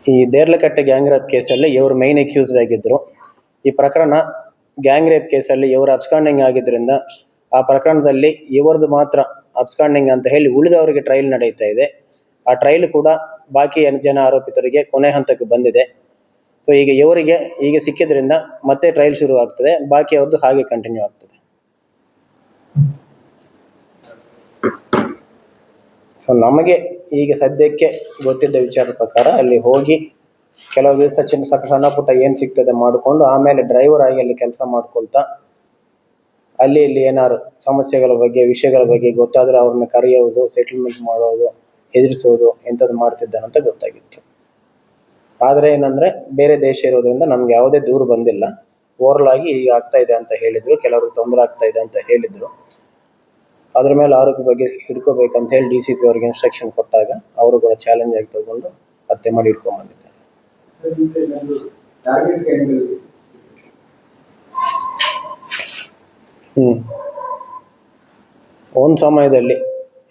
ಈ Deralakatte gang rape ಕೇಸಲ್ಲಿ ಇವರು ಮೈನ್ ಅಕ್ಯೂಸ್ಡ್ ಆಗಿದ್ರು. ಈ ಪ್ರಕರಣ ಗ್ಯಾಂಗ್ ರೇಪ್ ಕೇಸಲ್ಲಿ ಇವರು ಅಬ್ಸ್ಕಾಂಡಿಂಗ್ ಆಗಿದ್ದರಿಂದ ಆ ಪ್ರಕರಣದಲ್ಲಿ ಇವರದು ಮಾತ್ರ ಅಬ್ಸ್ಕಾಂಡಿಂಗ್ ಅಂತ ಹೇಳಿ ಉಳಿದವರಿಗೆ ಟ್ರಯಲ್ ನಡೀತಾ ಇದೆ. ಆ ಟ್ರಯಲ್ ಕೂಡ ಬಾಕಿ ಜನ ಆರೋಪಿತರಿಗೆ ಕೊನೆ ಹಂತಕ್ಕೆ ಬಂದಿದೆ. ಸೊ ಈಗ ಇವರಿಗೆ ಈಗ ಸಿಕ್ಕಿದ್ರಿಂದ ಮತ್ತೆ ಟ್ರಯಲ್ ಶುರು ಆಗ್ತದೆ, ಬಾಕಿ ಅವ್ರದ್ದು ಹಾಗೆ ಕಂಟಿನ್ಯೂ ಆಗ್ತದೆ. ಸೊ ನಮಗೆ ಈಗ ಸದ್ಯಕ್ಕೆ ಗೊತ್ತಿದ್ದ ವಿಚಾರದ ಪ್ರಕಾರ ಅಲ್ಲಿ ಹೋಗಿ ಕೆಲವು ದಿವಸ ಸಣ್ಣ ಪುಟ್ಟ ಏನು ಸಿಗ್ತದೆ ಮಾಡಿಕೊಂಡು ಆಮೇಲೆ ಡ್ರೈವರ್ ಆಗಿ ಅಲ್ಲಿ ಕೆಲಸ ಮಾಡ್ಕೊಳ್ತಾ ಅಲ್ಲಿ ಇಲ್ಲಿ ಏನಾದ್ರು ಸಮಸ್ಯೆಗಳ ಬಗ್ಗೆ ವಿಷಯಗಳ ಬಗ್ಗೆ ಗೊತ್ತಾದ್ರೆ ಅವ್ರನ್ನ ಕರೆಯೋದು, ಸೆಟಲ್ಮೆಂಟ್ ಮಾಡೋದು, ಹೆದರಿಸೋದು ಇಂಥದ್ದು ಮಾಡ್ತಿದ್ದಾನಂತ ಗೊತ್ತಾಗಿತ್ತು. ಆದರೆ ಏನಂದ್ರೆ ಬೇರೆ ದೇಶ ಇರೋದ್ರಿಂದ ನಮ್ಗೆ ಯಾವುದೇ ದೂರು ಬಂದಿಲ್ಲ. ಓವರಲ್ ಆಗಿ ಈಗ ಆಗ್ತಾ ಇದೆ ಅಂತ ಹೇಳಿದ್ರು, ಕೆಲವ್ರಿಗೆ ತೊಂದರೆ ಆಗ್ತಾ ಇದೆ ಅಂತ ಹೇಳಿದ್ರು. ಅದ್ರ ಮೇಲೆ ಆರೋಪಿ ಬಗ್ಗೆ ಹಿಡ್ಕೋಬೇಕಂತ ಹೇಳಿ DCP ಅವರಿಗೆ ಇನ್ಸ್ಟ್ರಕ್ಷನ್ ಕೊಟ್ಟಾಗ ಅವರು ಕೂಡ ಚಾಲೆಂಜ್ ಆಗಿ ತಗೊಂಡು ಹತ್ಯೆ ಮಾಡಿ ಹಿಡ್ಕೊಂಡ್ಬಂದಿದ್ದಾರೆ. ಒಂದು ಸಮಯದಲ್ಲಿ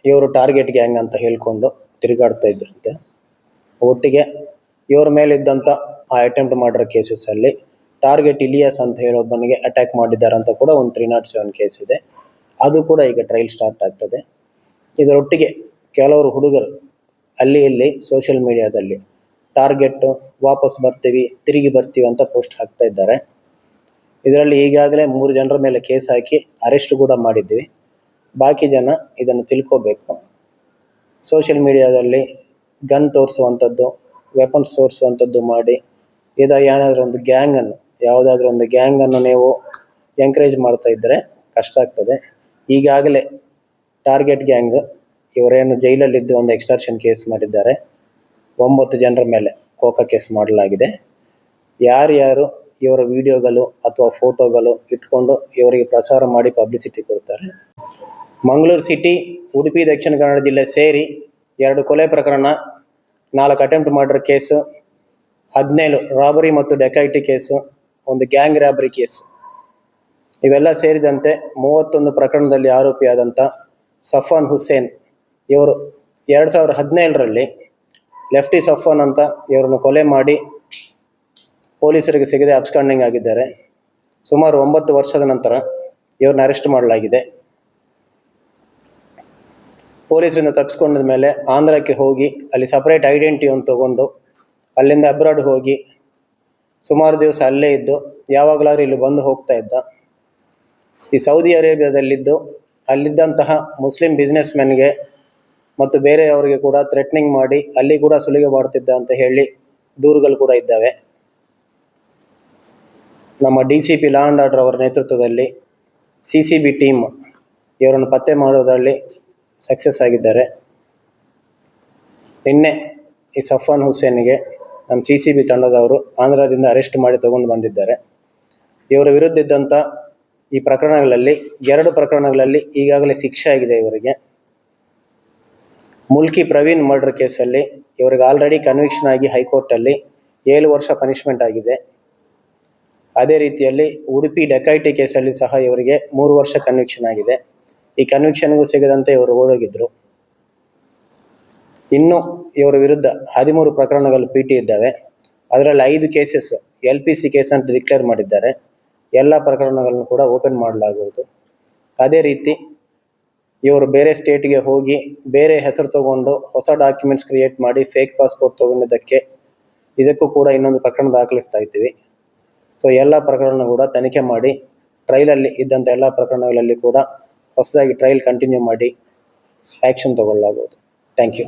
ಇವರು ಟಾರ್ಗೆಟ್ ಗ್ಯಾಂಗ್ ಅಂತ ಹೇಳ್ಕೊಂಡು ತಿರುಗಾಡ್ತಾ ಇದ್ರಂತೆ. ಒಟ್ಟಿಗೆ ಇವರ ಮೇಲಿದ್ದಂಥ ಆ ಅಟೆಂಪ್ಟ್ ಮಾಡಿರೋ ಕೇಸಸ್ ಅಲ್ಲಿ ಟಾರ್ಗೆಟ್ ಇಲಿಯಾಸ್ ಅಂತ ಹೇಳೊಬ್ಬನಿಗೆ ಅಟ್ಯಾಕ್ ಮಾಡಿದ್ದಾರೆ ಅಂತ ಕೂಡ ಒಂದು 307 ಕೇಸ್ ಇದೆ. ಅದು ಕೂಡ ಈಗ ಟ್ರಯಲ್ ಸ್ಟಾರ್ಟ್ ಆಗ್ತದೆ. ಇದರೊಟ್ಟಿಗೆ ಕೆಲವರು ಹುಡುಗರು ಅಲ್ಲಿ ಇಲ್ಲಿ ಸೋಷಿಯಲ್ ಮೀಡಿಯಾದಲ್ಲಿ ಟಾರ್ಗೆಟ್ ವಾಪಸ್ ಬರ್ತೀವಿ, ತಿರುಗಿ ಬರ್ತೀವಿ ಅಂತ ಪೋಸ್ಟ್ ಹಾಕ್ತಾ ಇದ್ದಾರೆ. ಇದರಲ್ಲಿ ಈಗಾಗಲೇ 3 ಜನರ ಮೇಲೆ ಕೇಸ್ ಹಾಕಿ ಅರೆಸ್ಟ್ ಕೂಡ ಮಾಡಿದ್ವಿ. ಬಾಕಿ ಜನ ಇದನ್ನು ತಿಳ್ಕೋಬೇಕು. ಸೋಷಿಯಲ್ ಮೀಡಿಯಾದಲ್ಲಿ ಗನ್ ತೋರಿಸುವಂಥದ್ದು, ವೆಪನ್ಸ್ ತೋರಿಸುವಂಥದ್ದು ಮಾಡಿ ಏನಾದರೂ ಒಂದು ಗ್ಯಾಂಗನ್ನು ಯಾವುದಾದ್ರೂ ಒಂದು ಗ್ಯಾಂಗನ್ನು ನೀವು ಎಂಕರೇಜ್ ಮಾಡ್ತಾ ಇದ್ದರೆ ಕಷ್ಟ ಆಗ್ತದೆ. ಈಗಾಗಲೇ ಟಾರ್ಗೆಟ್ ಗ್ಯಾಂಗ್ ಇವರೇನು ಜೈಲಲ್ಲಿದ್ದು ಒಂದು ಎಕ್ಸ್ಟಾರ್ಷನ್ ಕೇಸ್ ಮಾಡಿದ್ದಾರೆ. 9 ಜನರ ಮೇಲೆ ಕೋಕಾ ಕೇಸ್ ಮಾಡಲಾಗಿದೆ. ಯಾರ್ಯಾರು ಇವರ ವಿಡಿಯೋಗಳು ಅಥವಾ ಫೋಟೋಗಳು ಇಟ್ಕೊಂಡು ಇವರಿಗೆ ಪ್ರಸಾರ ಮಾಡಿ ಪಬ್ಲಿಸಿಟಿ ಕೊಡ್ತಾರೆ. ಮಂಗಳೂರು ಸಿಟಿ, ಉಡುಪಿ ದಕ್ಷಿಣ ಕನ್ನಡ ಜಿಲ್ಲೆ ಸೇರಿ 2 ಕೊಲೆ ಪ್ರಕರಣ, 4 ಅಟೆಂಪ್ಟ್ ಮರ್ಡರ್ ಕೇಸು, 17 ರಾಬರಿ ಮತ್ತು ಡೆಕೈಟಿ ಕೇಸು, ಒಂದು ಗ್ಯಾಂಗ್ ರಾಬರಿ ಕೇಸು, ಇವೆಲ್ಲ ಸೇರಿದಂತೆ 31 ಪ್ರಕರಣದಲ್ಲಿ ಆರೋಪಿಯಾದಂಥ ಸಫಾನ್ ಹುಸೇನ್ ಇವರು 2017ರಲ್ಲಿ ಲೆಫ್ಟಿ ಸಫಾನ್ ಅಂತ ಇವರನ್ನು ಕೊಲೆ ಮಾಡಿ ಪೊಲೀಸರಿಗೆ ಸಿಗದೆ ಅಬ್ಸ್ಕಾಂಡಿಂಗ್ ಆಗಿದ್ದಾರೆ. ಸುಮಾರು 9 ವರ್ಷದ ನಂತರ ಇವ್ರನ್ನ ಅರೆಸ್ಟ್ ಮಾಡಲಾಗಿದೆ. ಪೊಲೀಸರಿಂದ ತಪ್ಪಿಸ್ಕೊಂಡ ಮೇಲೆ ಆಂಧ್ರಕ್ಕೆ ಹೋಗಿ ಅಲ್ಲಿ ಸಪರೇಟ್ ಐಡೆಂಟಿಟಿಯನ್ನು ತಗೊಂಡು ಅಲ್ಲಿಂದ ಅಬ್ರಾಡ್ ಹೋಗಿ ಸುಮಾರು ದಿವಸ ಅಲ್ಲೇ ಇದ್ದು ಯಾವಾಗಲಾದ್ರೂ ಇಲ್ಲಿ ಬಂದು ಹೋಗ್ತಾ ಇದ್ದ. ಈ ಸೌದಿ ಅರೇಬಿಯಾದಲ್ಲಿದ್ದು ಅಲ್ಲಿದ್ದಂತಹ ಮುಸ್ಲಿಂ ಬಿಸ್ನೆಸ್ ಮೆನ್ಗೆ ಮತ್ತು ಬೇರೆಯವರಿಗೆ ಕೂಡ ಥ್ರೆಟ್ನಿಂಗ್ ಮಾಡಿ ಅಲ್ಲಿ ಕೂಡ ಸುಲಿಗೆ ಮಾಡ್ತಿದ್ದ ಅಂತ ಹೇಳಿ ದೂರುಗಳು ಕೂಡ ಇದ್ದಾವೆ. ನಮ್ಮ DCP ಲಾ ಆ್ಯಂಡ್ ಆರ್ಡರ್ ಅವರ ನೇತೃತ್ವದಲ್ಲಿ CCB ಟೀಮ್ ಇವರನ್ನು ಪತ್ತೆ ಮಾಡೋದರಲ್ಲಿ ಸಕ್ಸಸ್ ಆಗಿದ್ದಾರೆ. ನಿನ್ನೆ ಈ ಸಫಾನ್ ಹುಸೇನ್ಗೆ ನಮ್ಮ CCB ತಂಡದವರು ಆಂಧ್ರದಿಂದ ಅರೆಸ್ಟ್ ಮಾಡಿ ತಗೊಂಡು ಬಂದಿದ್ದಾರೆ. ಇವರ ವಿರುದ್ಧ ಇದ್ದಂಥ ಈ ಪ್ರಕರಣಗಳಲ್ಲಿ 2 ಪ್ರಕರಣಗಳಲ್ಲಿ ಈಗಾಗಲೇ ಶಿಕ್ಷೆ ಆಗಿದೆ ಇವರಿಗೆ. ಮುಲ್ಕಿ ಪ್ರವೀಣ್ ಮರ್ಡರ್ ಕೇಸಲ್ಲಿ ಇವರಿಗೆ ಆಲ್ರೆಡಿ ಕನ್ವಿಕ್ಷನ್ ಆಗಿ ಹೈಕೋರ್ಟಲ್ಲಿ 7 ವರ್ಷ ಪನಿಷ್ಮೆಂಟ್ ಆಗಿದೆ. ಅದೇ ರೀತಿಯಲ್ಲಿ ಉಡುಪಿ ಡೆಕೈಟಿ ಕೇಸಲ್ಲಿ ಸಹ ಇವರಿಗೆ 3 ವರ್ಷ ಕನ್ವಿಕ್ಷನ್ ಆಗಿದೆ. ಈ ಕನ್ವಿಕ್ಷನ್ಗೂ ಸಿಗದಂತೆ ಇವರು ಓಡೋಗಿದ್ರು. ಇನ್ನು ಇವರ ವಿರುದ್ಧ 13 ಪ್ರಕರಣಗಳು PT ಇದ್ದಾವೆ. ಅದರಲ್ಲಿ 5 ಕೇಸಸ್ LPC ಕೇಸ್ ಅಂತ ಡಿಕ್ಲೇರ್ ಮಾಡಿದ್ದಾರೆ. ಎಲ್ಲ ಪ್ರಕರಣಗಳನ್ನು ಕೂಡ ಓಪನ್ ಮಾಡಲಾಗುವುದು. ಅದೇ ರೀತಿ ಇವರು ಬೇರೆ ಸ್ಟೇಟ್ಗೆ ಹೋಗಿ ಬೇರೆ ಹೆಸರು ತಗೊಂಡು ಹೊಸ ಡಾಕ್ಯುಮೆಂಟ್ಸ್ ಕ್ರಿಯೇಟ್ ಮಾಡಿ ಫೇಕ್ ಪಾಸ್ಪೋರ್ಟ್ ತಗೊಂಡಿದ್ದಕ್ಕೆ ಇದಕ್ಕೂ ಕೂಡ ಇನ್ನೊಂದು ಪ್ರಕರಣ ದಾಖಲಿಸ್ತಾ ಇದ್ದೀವಿ. ಸೊ ಎಲ್ಲ ಪ್ರಕರಣ ಕೂಡ ತನಿಖೆ ಮಾಡಿ ಟ್ರಯಲಲ್ಲಿ ಇದ್ದಂಥ ಎಲ್ಲ ಪ್ರಕರಣಗಳಲ್ಲಿ ಕೂಡ ಹೊಸದಾಗಿ ಟ್ರಯಲ್ ಕಂಟಿನ್ಯೂ ಮಾಡಿ ಆ್ಯಕ್ಷನ್ ತಗೊಳ್ಳಲಾಗುವುದು. Thank you.